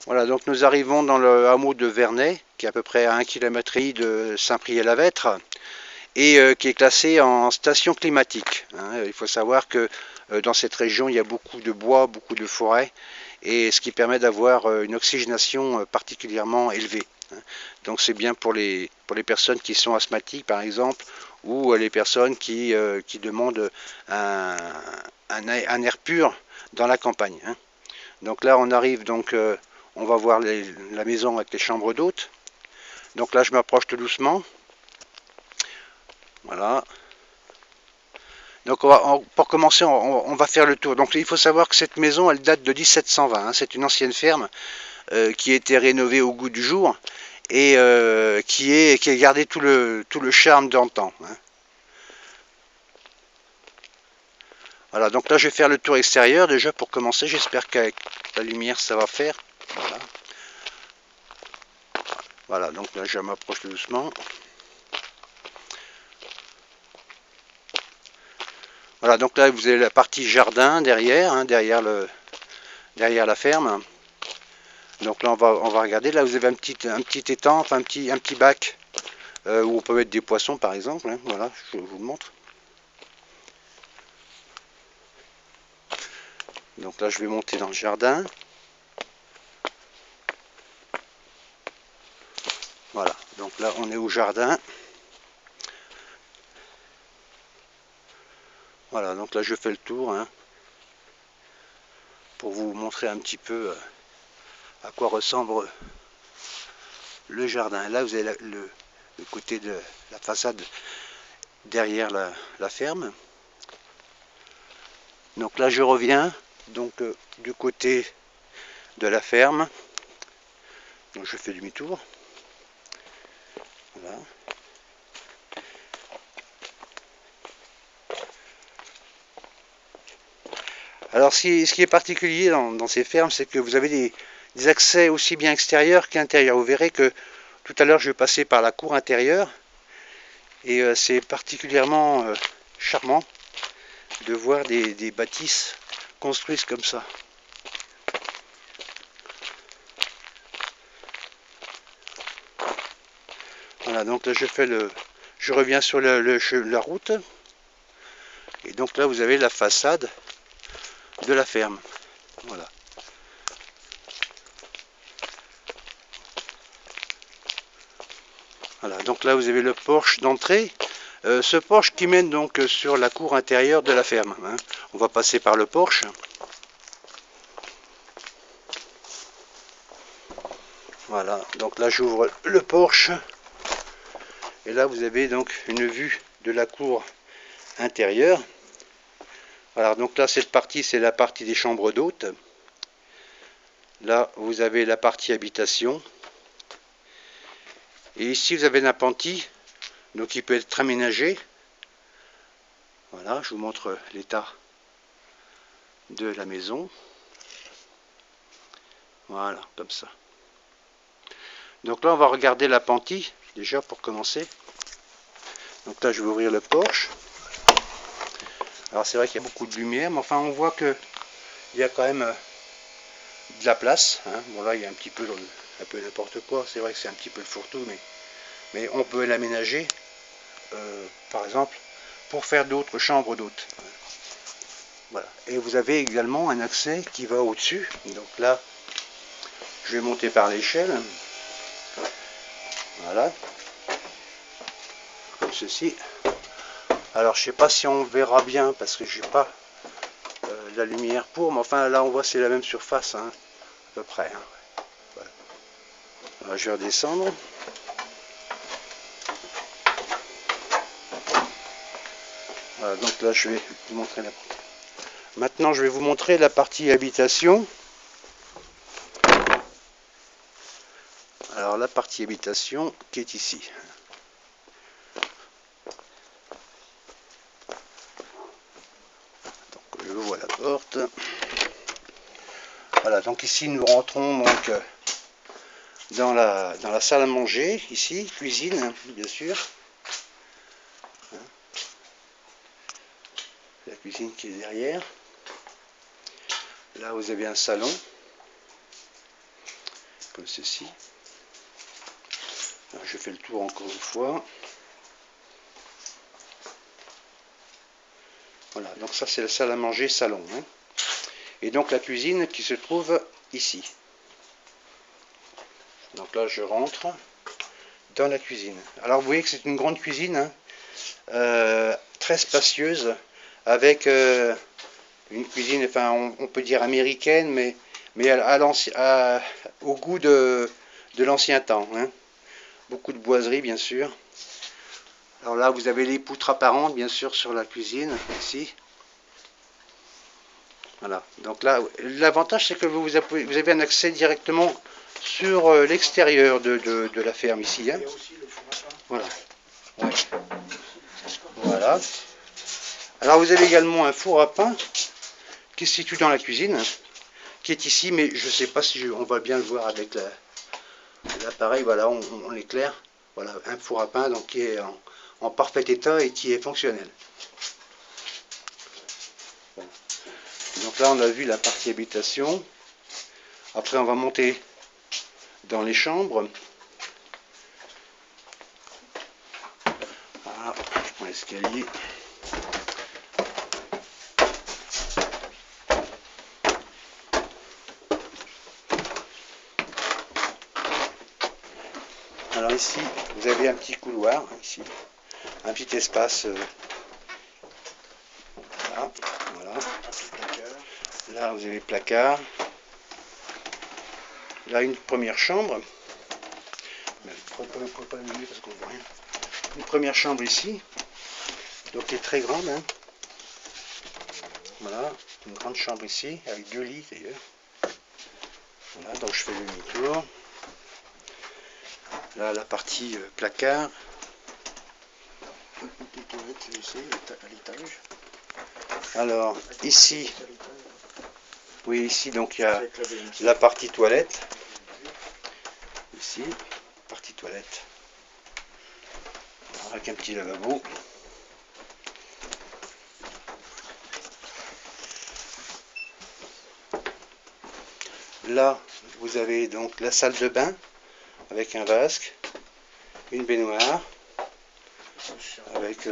Voilà, donc nous arrivons dans le hameau de Vernay, qui est à peu près à 1,5 km de Saint-Priest-la-Vêtre, et qui est classé en station climatique, hein. Il faut savoir que dans cette région, il y a beaucoup de bois, beaucoup de forêts, et ce qui permet d'avoir une oxygénation particulièrement élevée, hein. Donc c'est bien pour les personnes qui sont asthmatiques, par exemple, ou les personnes qui demandent un, un air pur dans la campagne, hein. Donc là, on arrive, donc on va voir la maison avec les chambres d'hôtes. Donc là, je m'approche tout doucement. Voilà. Donc pour commencer, on va faire le tour. Donc il faut savoir que cette maison, elle date de 1720, hein. C'est une ancienne ferme qui a été rénovée au goût du jour et qui a gardé tout le charme d'antan, hein. Voilà, donc là je vais faire le tour extérieur déjà pour commencer. J'espère qu'avec la lumière ça va faire. Voilà, voilà, donc là je m'approche tout doucement. Voilà, donc là vous avez la partie jardin derrière, hein, derrière la ferme. Donc là on va regarder. Là vous avez un petit étang, enfin un petit bac où on peut mettre des poissons par exemple, hein. Voilà, je vous le montre. Donc là je vais monter dans le jardin. Voilà, donc là on est au jardin. Voilà, donc là je fais le tour, hein, pour vous montrer un petit peu à quoi ressemble le jardin. Là vous avez le côté de la façade derrière la ferme. Donc là je reviens donc du côté de la ferme. Donc je fais demi-tour. Voilà. Alors ce qui est particulier dans ces fermes, c'est que vous avez des accès aussi bien extérieurs qu'intérieurs. Vous verrez que tout à l'heure je vais passer par la cour intérieure et c'est particulièrement charmant de voir des bâtisses construites comme ça. Voilà, donc là je reviens sur la route et donc là vous avez la façade de la ferme. Voilà. Voilà, donc là vous avez le porche d'entrée. Ce porche qui mène donc sur la cour intérieure de la ferme, hein. On va passer par le porche. Voilà, donc là j'ouvre le porche. Et là vous avez donc une vue de la cour intérieure. Alors donc là cette partie c'est la partie des chambres d'hôtes. Là vous avez la partie habitation. Et ici vous avez un appentis, donc il peut être aménagé. Voilà, je vous montre l'état de la maison. Voilà, comme ça. Donc là on va regarder l'appentis déjà pour commencer. Donc là je vais ouvrir le porche. Alors c'est vrai qu'il y a beaucoup de lumière, mais enfin on voit que il y a quand même de la place, hein. Bon là il y a un peu n'importe quoi, c'est vrai que c'est un petit peu le fourre-tout, mais on peut l'aménager, par exemple, pour faire d'autres chambres d'hôtes. Voilà. Et vous avez également un accès qui va au-dessus. Donc là, je vais monter par l'échelle. Voilà. Comme ceci. Alors je sais pas si on verra bien parce que j'ai pas la lumière pour, mais enfin là on voit c'est la même surface, hein, à peu près, hein. Voilà. Alors, je vais redescendre. Voilà, donc là je vais vous montrer la partie. Maintenant je vais vous montrer la partie habitation. Alors la partie habitation qui est ici. Donc je vois la porte. Voilà, donc ici nous rentrons donc dans la salle à manger, ici, cuisine, bien sûr. La cuisine qui est derrière. Là vous avez un salon. comme ceci. Alors, je fais le tour encore une fois. Voilà, donc ça c'est la salle à manger salon, hein. Et donc la cuisine qui se trouve ici. Donc là je rentre dans la cuisine. Alors vous voyez que c'est une grande cuisine, hein, très spacieuse, avec une cuisine, enfin on peut dire américaine, mais au goût de l'ancien temps, hein. Beaucoup de boiseries bien sûr. Alors là vous avez les poutres apparentes bien sûr sur la cuisine, ici. Voilà, donc là l'avantage c'est que vous avez un accès directement sur l'extérieur de la ferme ici, hein. Voilà. Ouais. Voilà. Alors vous avez également un four à pain qui se situe dans la cuisine, qui est ici, mais je ne sais pas si on va bien le voir avec l'appareil. Voilà, on l'éclaire. Voilà, un four à pain donc, qui est en parfait état et qui est fonctionnel. Voilà. Donc là on a vu la partie habitation. Après on va monter dans les chambres. Voilà, je prends l'escalier. Alors ici, vous avez un petit couloir, ici, un petit espace. Voilà, voilà. Là, vous avez le placard. Là, une première chambre. Parce qu'on voit rien. Une première chambre ici, donc qui est très grande, hein. Voilà, une grande chambre ici, avec 2 lits d'ailleurs. Voilà, donc je fais le demi-tour. Là, la partie placard. Alors, ici, oui, ici, donc il y a la partie toilette. Ici, partie toilette. Avec un petit lavabo. Là, vous avez donc la salle de bain avec un vasque, une baignoire, avec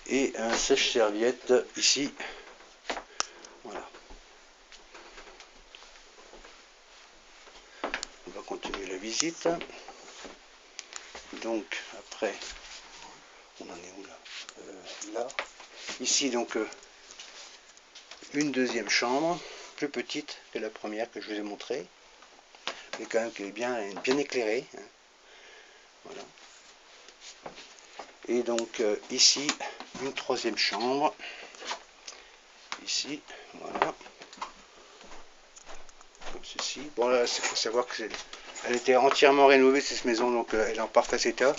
et un sèche-serviette ici. Voilà. On va continuer la visite. Donc après, on en est où là? Là. Ici donc une deuxième chambre, plus petite que la première que je vous ai montrée, mais quand même qui est bien éclairée, hein. Voilà. Et donc ici une troisième chambre, ici, voilà, comme ceci. Bon là, il faut savoir que elle était entièrement rénovée cette maison, donc elle est en parfait état,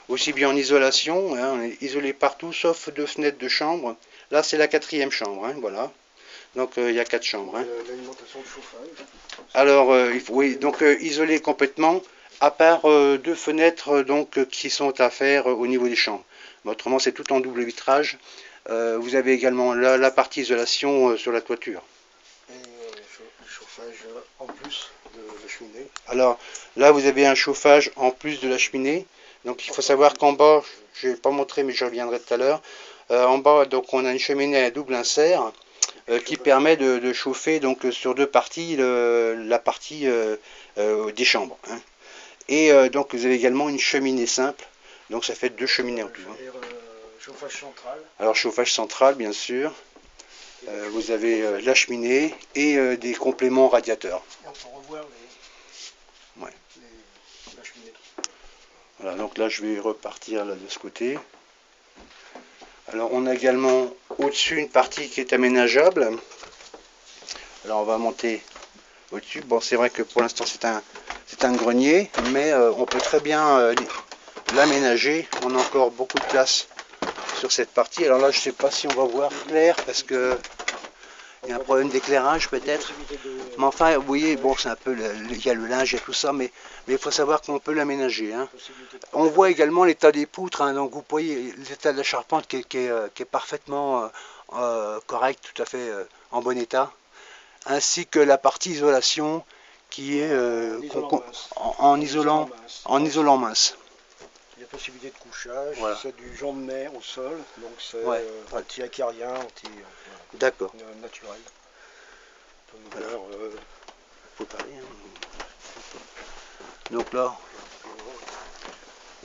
aussi bien en isolation, hein, on est isolé partout sauf 2 fenêtres de chambre. Là c'est la 4e chambre, hein, voilà. Donc il y a 4 chambres, hein. L'alimentation de chauffage. Alors oui, donc isolé complètement, à part 2 fenêtres donc qui sont à faire au niveau des chambres. Mais autrement c'est tout en double vitrage. Vous avez également la partie isolation sur la toiture. Et chauffage en plus de la cheminée. Alors là vous avez un chauffage en plus de la cheminée. Donc il faut savoir qu'en bas, je n'ai pas montré mais je reviendrai tout à l'heure. En bas donc on a une cheminée à double insert. Qui permet de chauffer donc sur 2 parties la partie des chambres, hein. Et donc vous avez également une cheminée simple, donc ça fait 2 cheminées en tout, hein. Chauffage central. Alors chauffage central bien sûr, vous avez la cheminée et des compléments radiateurs. Et on peut revoir la cheminée. Voilà, donc là je vais repartir là, de ce côté. Alors on a également au-dessus une partie qui est aménageable. Alors on va monter au-dessus. Bon, c'est vrai que pour l'instant c'est un grenier, mais on peut très bien l'aménager. On a encore beaucoup de place sur cette partie. Alors là je ne sais pas si on va voir clair parce que il y a un problème d'éclairage peut-être. Mais enfin, vous voyez, bon c'est un peu, il y a le linge et tout ça, mais il faut savoir qu'on peut l'aménager, hein. On voit également l'état des poutres, hein, donc vous voyez l'état de la charpente qui est parfaitement correct, tout à fait en bon état. ainsi que la partie isolation qui est en isolant mince. Il y a possibilité de couchage, Voilà. c'est du jaune de mer au sol, donc c'est Ouais. anti-acarien, D'accord. naturel. Voilà. Alors, Faut parler, hein. Donc là,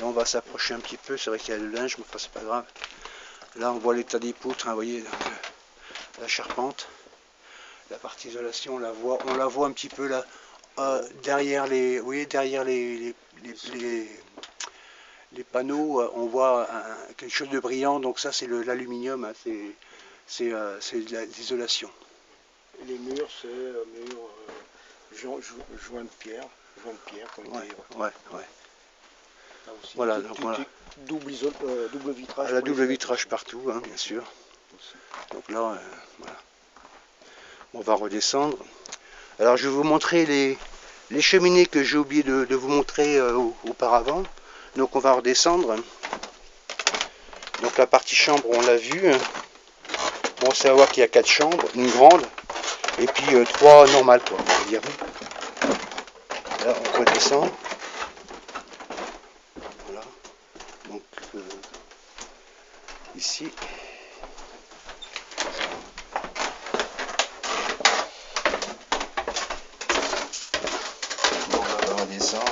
on va s'approcher un petit peu. C'est vrai qu'il y a le linge, mais enfin, c'est pas grave. Là, on voit l'état des poutres, hein, vous voyez, donc, la charpente. La partie isolation, on la voit un petit peu là, derrière les, vous voyez, derrière les panneaux, on voit quelque chose de brillant. Donc ça, c'est l'aluminium, hein, c'est de l'isolation. les murs, c'est murs joints de pierre, qui ont été Ouais. là aussi. Voilà, donc voilà. Double vitrage. La double vitrage partout, hein, bien sûr. Donc là, voilà. On va redescendre. Alors je vais vous montrer les cheminées que j'ai oublié de vous montrer auparavant. Donc on va redescendre. Donc la partie chambre, on l'a vu. Bon, c'est à voir qu'il y a 4 chambres, une grande, et puis 3 normales, quoi, on va dire. Là, on redescend. Voilà. Donc ici. Bon, là, on redescend.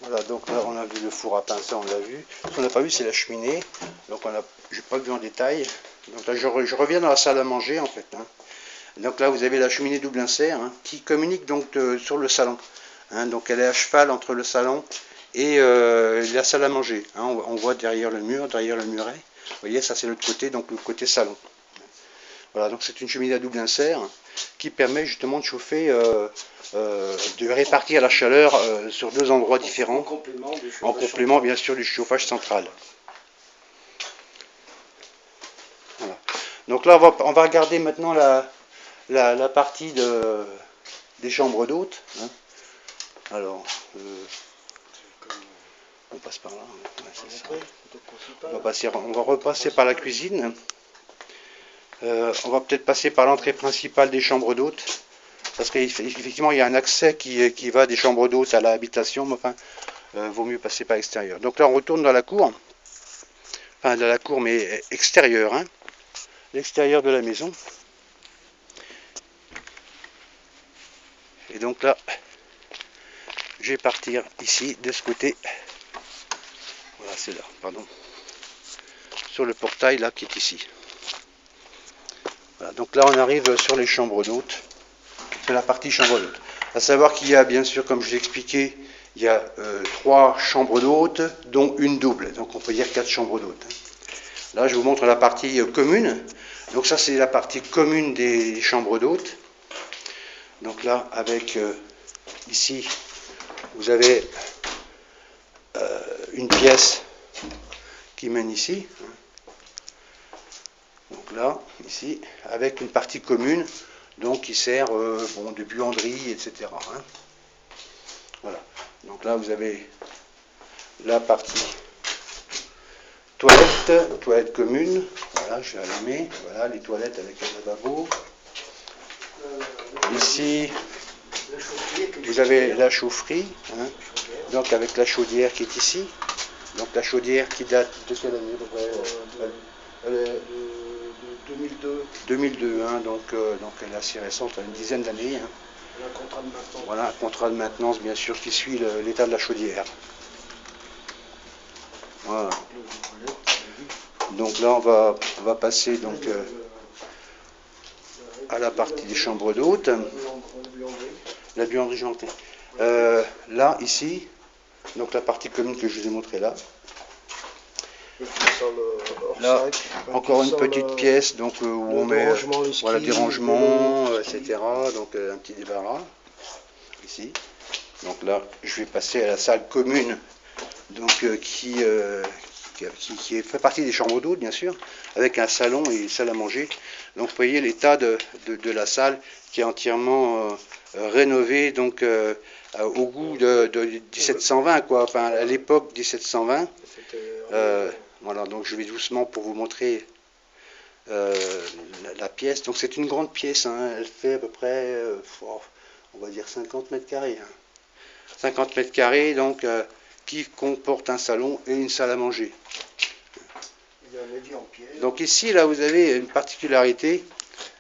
Voilà, donc là on a vu le four à pain, ça on l'a vu. Ce qu'on n'a pas vu, c'est la cheminée. Donc j'ai pas vu en détail. Donc là je reviens dans la salle à manger en fait, hein. Donc là vous avez la cheminée double insert, hein, qui communique donc sur le salon, hein. Donc elle est à cheval entre le salon et la salle à manger, hein. On voit derrière le mur, derrière le muret. Vous voyez, ça c'est l'autre côté, donc le côté salon. Voilà, donc c'est une cheminée à double insert qui permet justement de chauffer, de répartir la chaleur sur 2 endroits différents, en complément bien sûr du chauffage central. Voilà. Donc là on va regarder maintenant la partie des chambres d'hôtes, hein. Alors, on passe par là, ouais, on va repasser par la cuisine. On va peut-être passer par l'entrée principale des chambres d'hôtes, parce qu'effectivement il y a un accès qui va des chambres d'hôtes à l'habitation, mais enfin, vaut mieux passer par l'extérieur. Donc là on retourne dans la cour, enfin dans la cour mais extérieure, hein, l'extérieur de la maison. Et donc là, je vais partir ici, de ce côté, voilà c'est là, pardon, sur le portail là qui est ici. Voilà, donc là on arrive sur les chambres d'hôtes. C'est la partie chambre d'hôtes. À savoir qu'il y a bien sûr, comme je l'ai expliqué, il y a 3 chambres d'hôtes, dont une double. Donc on peut dire 4 chambres d'hôtes. Là je vous montre la partie commune. Donc ça c'est la partie commune des chambres d'hôtes. Donc là avec ici vous avez une pièce qui mène ici. Donc là, ici, avec une partie commune, donc qui sert de buanderie, etc. Hein. Voilà. Donc là, vous avez la partie toilette commune. Voilà, je vais allumer. Voilà, les toilettes avec un lavabo. Ici, vous avez la chaufferie, hein, donc avec la chaudière qui est ici. Donc la chaudière qui date de quelle année de 2002. 2002, hein, donc elle est assez récente, une dizaine d'années. Hein. Un contrat de maintenance. Voilà, un contrat de maintenance bien sûr qui suit l'état de la chaudière. Voilà. Donc là on va passer donc à la partie des chambres d'hôtes. La buanderie jantée. Là, ici, donc la partie commune que je vous ai montrée là. Là, encore une petite pièce donc, où on met voilà, des rangements, etc. Donc un petit débarras, ici. Donc là, je vais passer à la salle commune, donc qui fait partie des chambres d'hôtes, bien sûr, avec un salon et une salle à manger. Donc vous voyez l'état de la salle qui est entièrement rénovée, donc au goût de 1720, quoi, enfin à l'époque 1720. Voilà. Voilà, donc je vais doucement pour vous montrer la pièce. Donc c'est une grande pièce, hein. Elle fait à peu près, on va dire 50 mètres carrés. Hein. 50 mètres carrés, donc qui comporte un salon et une salle à manger. Il y a un édit en pierre. Donc ici, là, vous avez une particularité.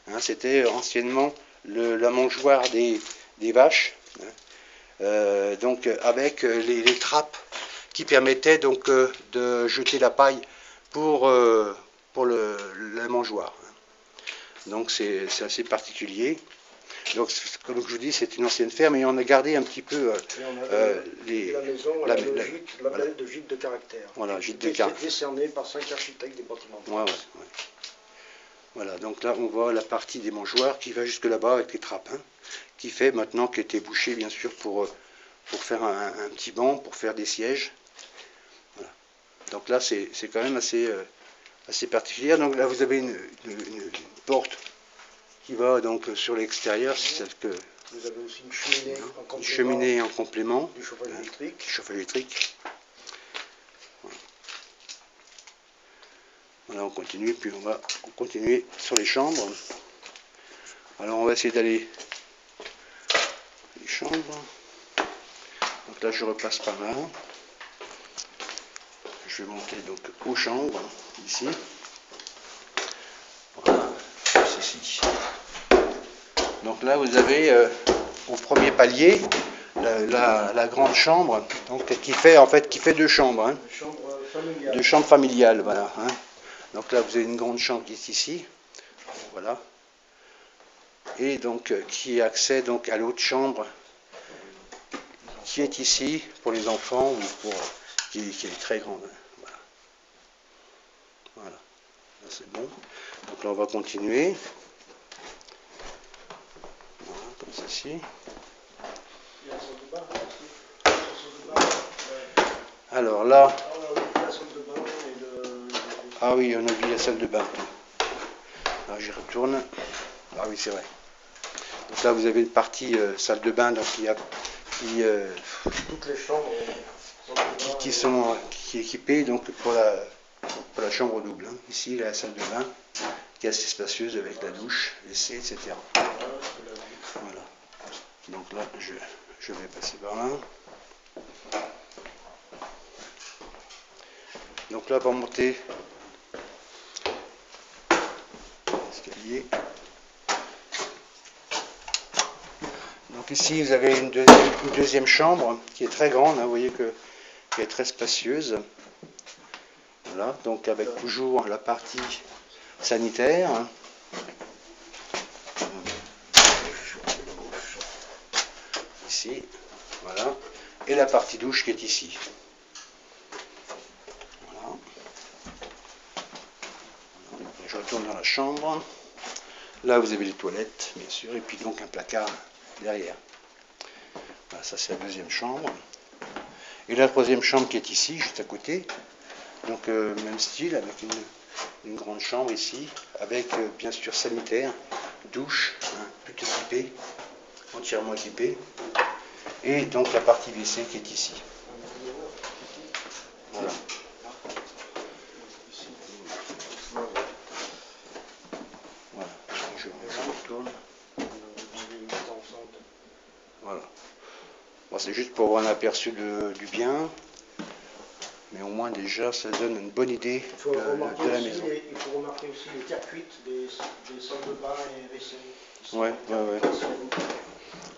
Hein, c'était anciennement la mangeoire des vaches. Hein, donc avec les trappes qui permettaient donc de jeter la paille pour la mangeoire. Donc c'est assez particulier. Donc comme je vous dis, c'est une ancienne ferme et on a gardé un petit peu la maison, la label de gîte de caractère. Voilà, gîte de caractère. Décerné par 5 architectes des bâtiments de France. Ouais. Voilà, donc là on voit la partie des mangeoires qui va jusque là-bas avec les trappes, hein, qui fait maintenant qui a été bouchée bien sûr pour faire un petit banc, pour faire des sièges. Voilà. Donc là c'est quand même assez particulier. Donc là vous avez une porte qui va donc sur l'extérieur, c'est celle que vous avez aussi une cheminée, en complément, du chauffage électrique. Voilà, on continue, puis on va continuer sur les chambres. Alors on va essayer d'aller les chambres. Donc là je repasse par là. Je vais monter donc aux chambres ici. Voilà, ceci. Donc là vous avez au premier palier la grande chambre, donc qui fait deux chambres, hein. Deux chambres familiales, voilà. Hein. Donc là vous avez une grande chambre qui est ici, voilà, et donc qui accède donc à l'autre chambre qui est ici pour les enfants ou pour qui est très grande. Voilà, voilà. C'est bon. Donc là on va continuer. Voilà, comme ceci. Alors là, ah oui, on a vu la salle de bain. Alors j'y retourne. Ah oui, c'est vrai. Donc là, vous avez une partie salle de bain, donc il y a toutes les chambres qui est équipée donc pour la chambre double. Hein. Ici, la salle de bain qui est assez spacieuse avec la douche, WC, etc. Voilà. Donc là, je vais passer par là. Donc là, pour monter l'escalier. Donc ici, vous avez une deuxième chambre qui est très grande, hein, vous voyez qui est très spacieuse. Voilà, donc avec toujours la partie sanitaire. Hein. Ici, voilà. Et la partie douche qui est ici. Voilà. Je retourne dans la chambre. Là, vous avez les toilettes, bien sûr, et puis donc un placard derrière. Voilà, ça c'est la deuxième chambre. Et la troisième chambre qui est ici, juste à côté. Donc même style, avec une grande chambre ici, avec bien sûr sanitaire, douche, hein, tout équipé, entièrement équipé. Et donc la partie WC qui est ici. Voilà. Voilà. Je retourne. Voilà. Bon, c'est juste pour avoir un aperçu du bien. Mais au moins déjà ça donne une bonne idée de la maison. Il faut remarquer aussi les terres cuites des salles de bain et WC. Ouais.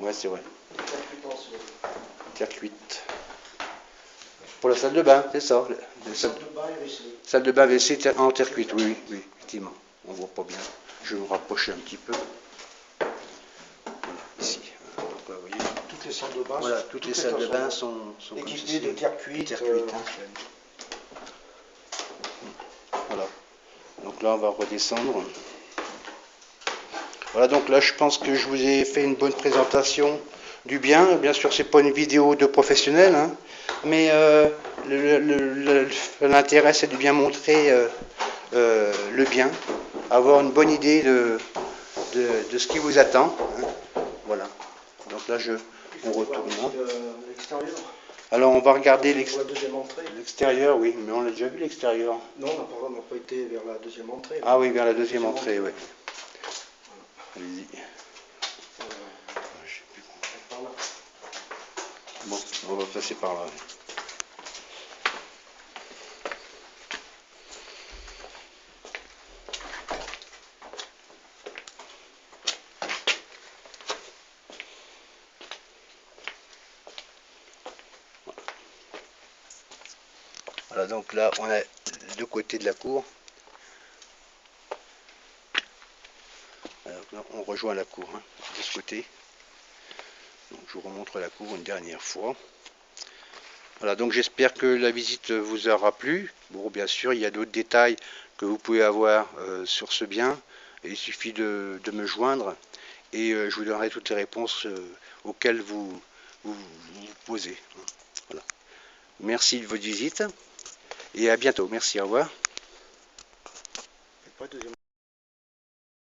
Ouais, c'est vrai. Terre cuite. Pour la salle de bain, c'est ça. Salle de bain et WC. Salle de bain WC en terre cuite, oui, effectivement. On voit pas bien. Je vais me rapprocher un petit peu. Voilà, ici. Donc là, vous voyez. Toutes les salles de bain. Voilà, toutes les salles de bain sont équipées de terre cuite. Voilà. Donc là, on va redescendre. Voilà, donc là, je pense que je vous ai fait une bonne présentation du bien. Bien sûr, c'est pas une vidéo de professionnel, hein, mais l'intérêt, c'est de bien montrer le bien, avoir une bonne idée de ce qui vous attend. Hein. Voilà. Donc là, on retourne là. Alors on va regarder Pour la deuxième entrée. l'extérieur, oui, mais on a déjà vu l'extérieur. Non, on n'a pas été vers la deuxième entrée. Ah oui, vers la deuxième entrée, oui. Allez-y. Je sais plus. Par là. Bon, on va passer par là. Voilà, donc là, on a les deux côtés de la cour. Alors, là, on rejoint la cour, hein, de ce côté. Donc, je vous remontre la cour une dernière fois. Voilà, donc j'espère que la visite vous aura plu. Bon, bien sûr, il y a d'autres détails que vous pouvez avoir sur ce bien. Et il suffit de me joindre et je vous donnerai toutes les réponses auxquelles vous posez. Voilà. Merci de votre visite et à bientôt. Merci, au revoir. Pas deuxième.